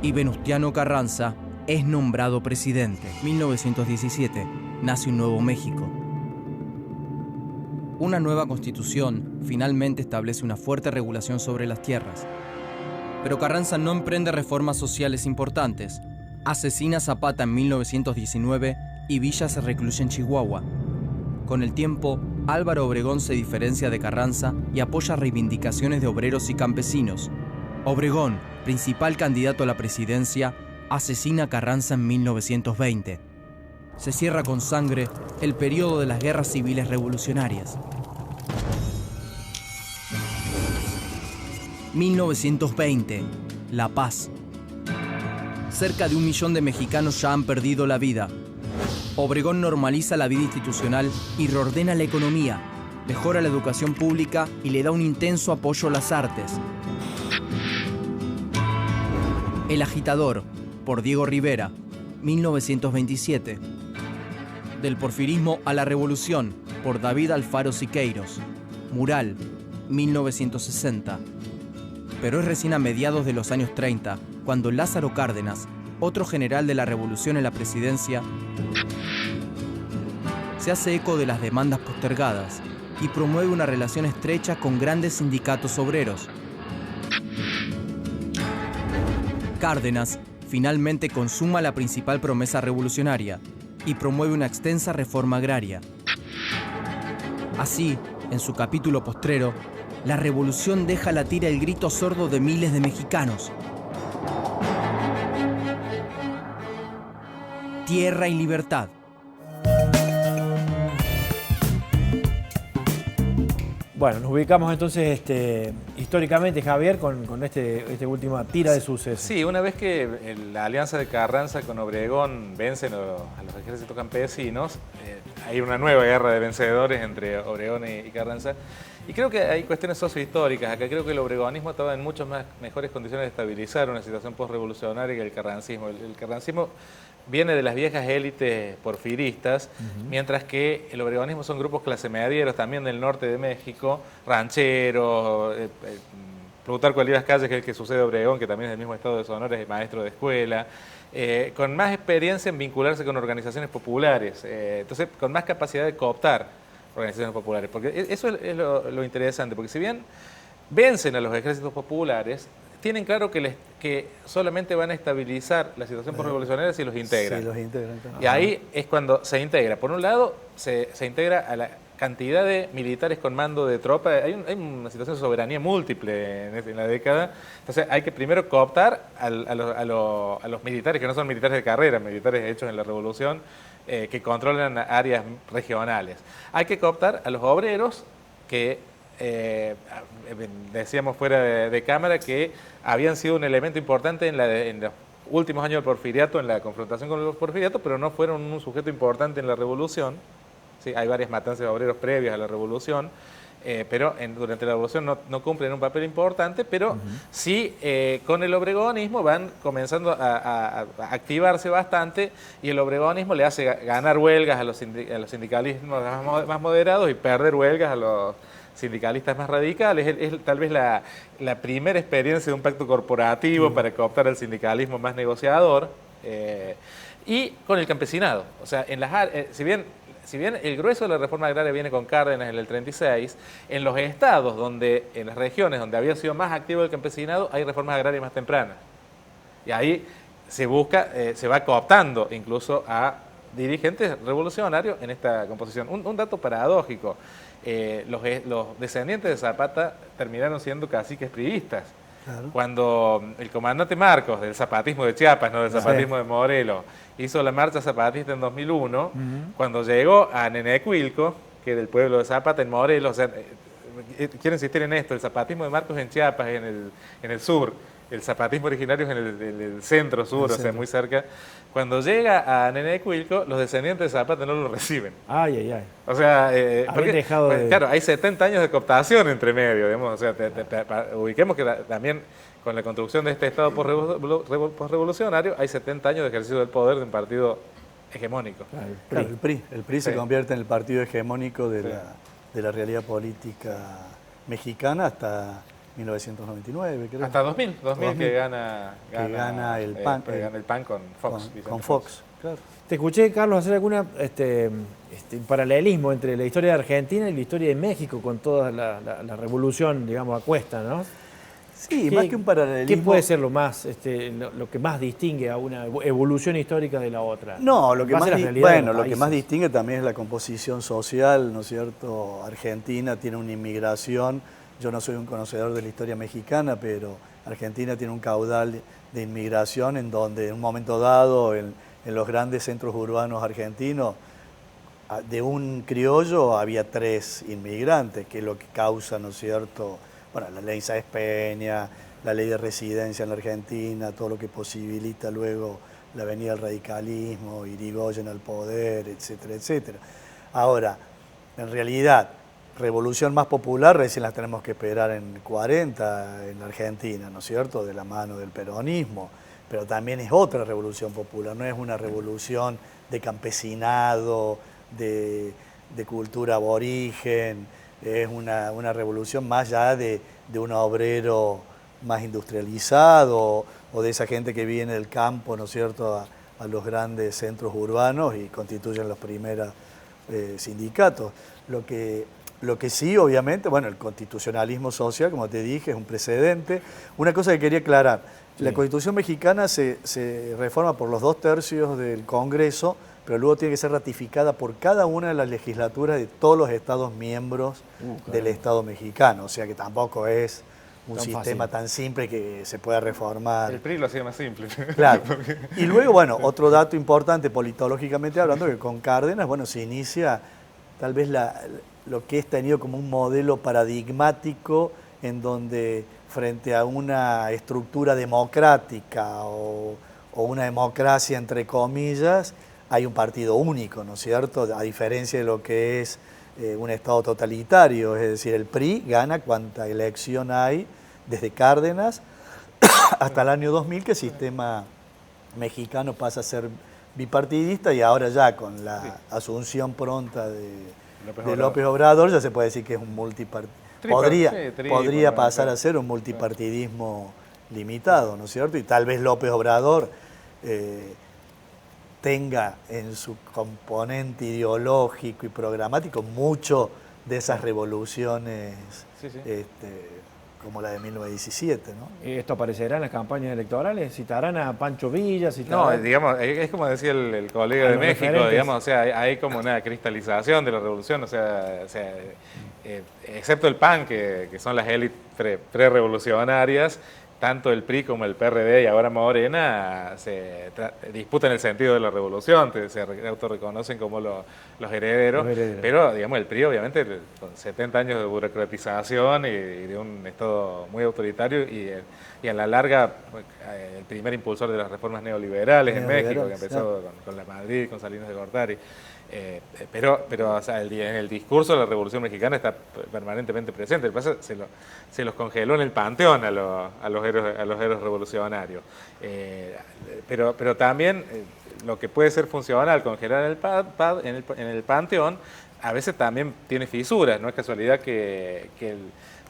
y Venustiano Carranza es nombrado presidente. 1917, nace un nuevo México. Una nueva constitución finalmente establece una fuerte regulación sobre las tierras. Pero Carranza no emprende reformas sociales importantes. Asesina a Zapata en 1919 y Villa se recluye en Chihuahua. Con el tiempo, Álvaro Obregón se diferencia de Carranza y apoya reivindicaciones de obreros y campesinos. Obregón, principal candidato a la presidencia, asesina a Carranza en 1920. Se cierra con sangre el periodo de las guerras civiles revolucionarias. 1920. La paz. Cerca de 1 millón de mexicanos ya han perdido la vida. Obregón normaliza la vida institucional y reordena la economía, mejora la educación pública y le da un intenso apoyo a las artes. El agitador, por Diego Rivera, 1927. Del porfirismo a la revolución, por David Alfaro Siqueiros, Mural, 1960. Pero es recién a mediados de los años 30, cuando Lázaro Cárdenas, otro general de la revolución en la presidencia, se hace eco de las demandas postergadas y promueve una relación estrecha con grandes sindicatos obreros. Cárdenas finalmente consuma la principal promesa revolucionaria y promueve una extensa reforma agraria. Así, en su capítulo postrero, la revolución deja latir el grito sordo de miles de mexicanos. Tierra y libertad. Bueno, nos ubicamos entonces históricamente, Javier, con esta última tira de sucesos. Sí, una vez que la alianza de Carranza con Obregón vencen a los ejércitos campesinos, hay una nueva guerra de vencedores entre Obregón y Carranza. Y creo que hay cuestiones sociohistóricas. Acá creo que el obregonismo estaba en muchas mejores condiciones de estabilizar una situación postrevolucionaria que el carrancismo. El carrancismo viene de las viejas élites porfiristas, mientras que el obregonismo son grupos clase medieros también del norte de México, rancheros, Plutarco Elías Calles, que es el que sucede a Obregón, que también es del mismo estado de Sonora, es maestro de escuela, con más experiencia en vincularse con organizaciones populares, entonces con más capacidad de cooptar organizaciones populares, porque eso es lo interesante, porque si bien vencen a los ejércitos populares, tienen claro que solamente van a estabilizar la situación postrevolucionaria si los integran. Sí, los integran. Y ahí es cuando se integra. Por un lado, se integra a la cantidad de militares con mando de tropa. Hay una situación de soberanía múltiple en la década. Entonces hay que primero cooptar a los militares, que no son militares de carrera, militares hechos en la revolución, que controlan áreas regionales. Hay que cooptar a los obreros que, decíamos fuera de cámara, que habían sido un elemento importante en los últimos años del porfiriato, en la confrontación con los porfiriatos, pero no fueron un sujeto importante en la revolución. ¿Sí? Hay varias matanzas de obreros previas a la revolución, pero durante la revolución no cumplen un papel importante, pero sí con el obregonismo van comenzando a activarse bastante, y el obregonismo le hace ganar huelgas a los sindicalismos más moderados y perder huelgas a los sindicalistas más radicales. Es tal vez la primera experiencia de un pacto corporativo para cooptar al sindicalismo más negociador, y con el campesinado. O sea, si bien el grueso de la reforma agraria viene con Cárdenas en el 36, en los estados en las regiones donde había sido más activo el campesinado, hay reformas agrarias más tempranas. Y ahí se va cooptando incluso a dirigentes revolucionarios en esta composición. Un dato paradójico, los descendientes de Zapata terminaron siendo caciques priistas. Claro. Cuando el comandante Marcos, del zapatismo de Chiapas, no del zapatismo de Morelos, hizo la marcha zapatista en 2001, cuando llegó a Nenecuilco, que era el pueblo de Zapata en Morelos, o sea, quiero insistir en esto, el zapatismo de Marcos en Chiapas, en el sur, el zapatismo originario es en el centro-sur, o sea, muy cerca. Cuando llega a Nenecuilco, los descendientes de Zapata no lo reciben. Ay, ay, ay. O sea, claro, hay 70 años de cooptación entre medio, digamos, o sea, ubiquemos que también con la construcción de este Estado postrevolucionario hay 70 años de ejercicio del poder de un partido hegemónico. Claro, el PRI. El PRI se convierte en el partido hegemónico de la realidad política mexicana hasta 1999, creo. Hasta 2000 que gana el PAN, gana el PAN con Fox. Con Fox, claro. Te escuché, Carlos, hacer alguna paralelismo entre la historia de Argentina y la historia de México con toda la revolución, digamos, a cuesta, ¿no? Sí, más que un paralelismo. ¿Qué puede ser lo que más distingue a una evolución histórica de la otra? No, lo que lo que más distingue también es la composición social, ¿no es cierto? Argentina tiene una inmigración, yo no soy un conocedor de la historia mexicana, pero Argentina tiene un caudal de inmigración en donde en un momento dado, en los grandes centros urbanos argentinos, de un criollo había 3 inmigrantes, que es lo que causa, ¿no es cierto?, bueno, la ley Sáenz Peña, la ley de residencia en la Argentina, todo lo que posibilita luego la venida del radicalismo, Irigoyen al poder, etcétera, etcétera. Ahora, en realidad, revolución más popular recién la tenemos que esperar en 40 en Argentina, ¿no es cierto?, de la mano del peronismo, pero también es otra revolución popular, no es una revolución de campesinado, de cultura aborigen, es una revolución más ya de un obrero más industrializado o de esa gente que viene del campo, ¿no es cierto?, a los grandes centros urbanos y constituyen los primeros sindicatos. Lo que sí, obviamente, bueno, el constitucionalismo social, como te dije, es un precedente. Una cosa que quería aclarar, la Constitución mexicana se reforma por los 2/3 del Congreso, pero luego tiene que ser ratificada por cada una de las legislaturas de todos los estados miembros del Estado mexicano. O sea que tampoco es un sistema tan simple que se pueda reformar. El PRI lo hacía más simple. Claro. Y luego, bueno, otro dato importante politológicamente hablando, que con Cárdenas, bueno, se inicia tal vez lo que es tenido como un modelo paradigmático en donde frente a una estructura democrática o una democracia entre comillas, hay un partido único, ¿no es cierto?, a diferencia de lo que es un Estado totalitario, es decir, el PRI gana cuanta elección hay desde Cárdenas hasta el año 2000, que el sistema mexicano pasa a ser bipartidista y ahora ya con la asunción pronta de López Obrador ya se puede decir que es un multipartidismo. Podría pasar a ser un multipartidismo limitado, ¿no es cierto? Y tal vez López Obrador tenga en su componente ideológico y programático mucho de esas revoluciones como la de 1917, ¿no? ¿Esto aparecerá en las campañas electorales? ¿Citarán a Pancho Villa? No, digamos, es como decía el colega de México, referentes. digamos, o sea, hay como una cristalización de la revolución, o sea excepto el PAN, que son las élites pre-revolucionarias, tanto el PRI como el PRD y ahora Morena se disputan el sentido de la revolución, se autorreconocen como los herederos, pero digamos el PRI obviamente con 70 años de burocratización y de un Estado muy autoritario y a la larga el primer impulsor de las reformas neoliberales en México, que empezó con la Madrid, con Salinas de Gortari. Pero o sea, en el discurso de la Revolución Mexicana está permanentemente presente. Se los congeló en el panteón a los héroes revolucionarios. Pero también lo que puede ser funcional, congelar en el panteón, a veces también tiene fisuras. No es casualidad que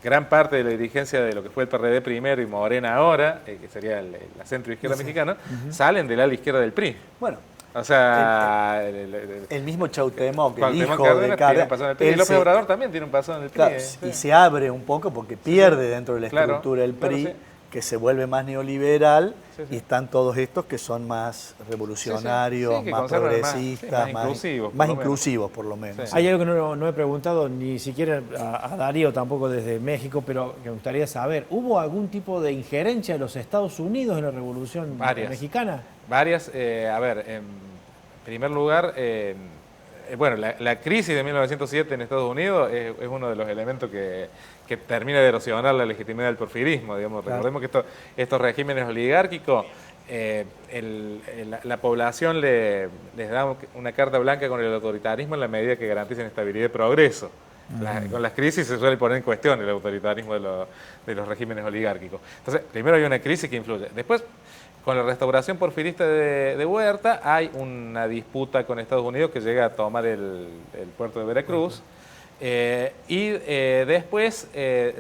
gran parte de la dirigencia de lo que fue el PRD primero y Morena ahora, que sería la centro-izquierda mexicana, salen del ala izquierda del PRI. Bueno. O sea, el mismo Chautemoc, el hijo de Cárdenas, y López Obrador también tiene un pasado en el PRI. Claro, y se abre un poco porque pierde dentro de la estructura del PRI, que se vuelve más neoliberal, y están todos estos que son más revolucionarios, más progresistas, más inclusivos por lo menos. Hay algo que no he preguntado ni siquiera a Darío, tampoco desde México, pero que me gustaría saber. ¿Hubo algún tipo de injerencia de los Estados Unidos en la Revolución Mexicana? Varias. A ver, en primer lugar, bueno, la crisis de 1907 en Estados Unidos es uno de los elementos que termina de erosionar la legitimidad del porfirismo. Digamos. Claro. Recordemos que estos regímenes oligárquicos, la población les da una carta blanca con el autoritarismo en la medida que garanticen estabilidad y progreso. Con las crisis se suele poner en cuestión el autoritarismo de los regímenes oligárquicos. Entonces, primero hay una crisis que influye. Después, con la restauración porfirista de Huerta, hay una disputa con Estados Unidos que llega a tomar el puerto de Veracruz. Después,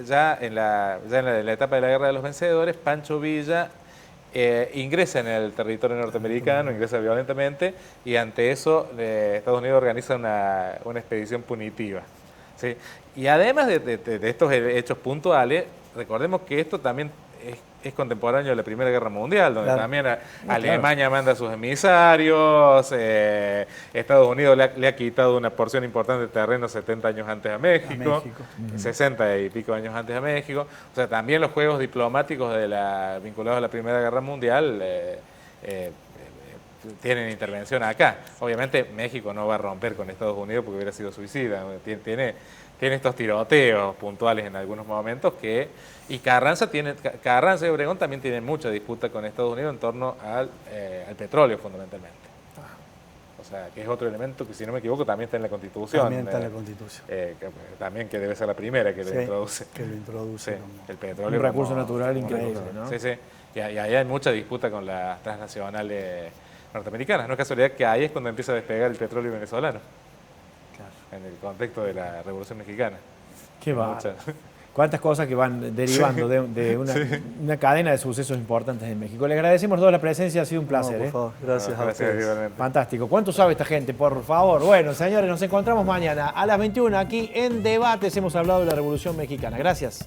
ya en la etapa de la Guerra de los Vencedores, Pancho Villa ingresa en el territorio norteamericano, ingresa violentamente, y ante eso Estados Unidos organiza una expedición punitiva. ¿Sí? Y además de estos hechos puntuales, recordemos que esto también es contemporáneo de la Primera Guerra Mundial, donde también Alemania manda sus emisarios, Estados Unidos le ha quitado una porción importante de terreno 70 años antes a México. 60 y pico años antes a México. O sea, también los juegos diplomáticos vinculados a la Primera Guerra Mundial tienen intervención acá. Obviamente México no va a romper con Estados Unidos porque hubiera sido suicida. Tiene estos tiroteos puntuales en algunos momentos y Carranza y Obregón también tienen mucha disputa con Estados Unidos en torno al petróleo fundamentalmente. O sea, que es otro elemento que, si no me equivoco, también está en la Constitución. También está en la Constitución. También que debe ser la primera que lo introduce. Que lo introduce. Sí, el petróleo. Un recurso natural increíble, ¿no? Sí. Y ahí hay mucha disputa con las transnacionales norteamericanas. No es casualidad que ahí es cuando empieza a despegar el petróleo venezolano. Claro. En el contexto de la Revolución Mexicana. Qué va. Cuántas cosas que van derivando de una cadena de sucesos importantes en México. Le agradecemos a todos la presencia, ha sido un placer. Por favor, gracias a ustedes. Fantástico. ¿Cuánto sabe esta gente, por favor? Bueno, señores, nos encontramos mañana a las 21 aquí en Debates. Hemos hablado de la Revolución Mexicana. Gracias.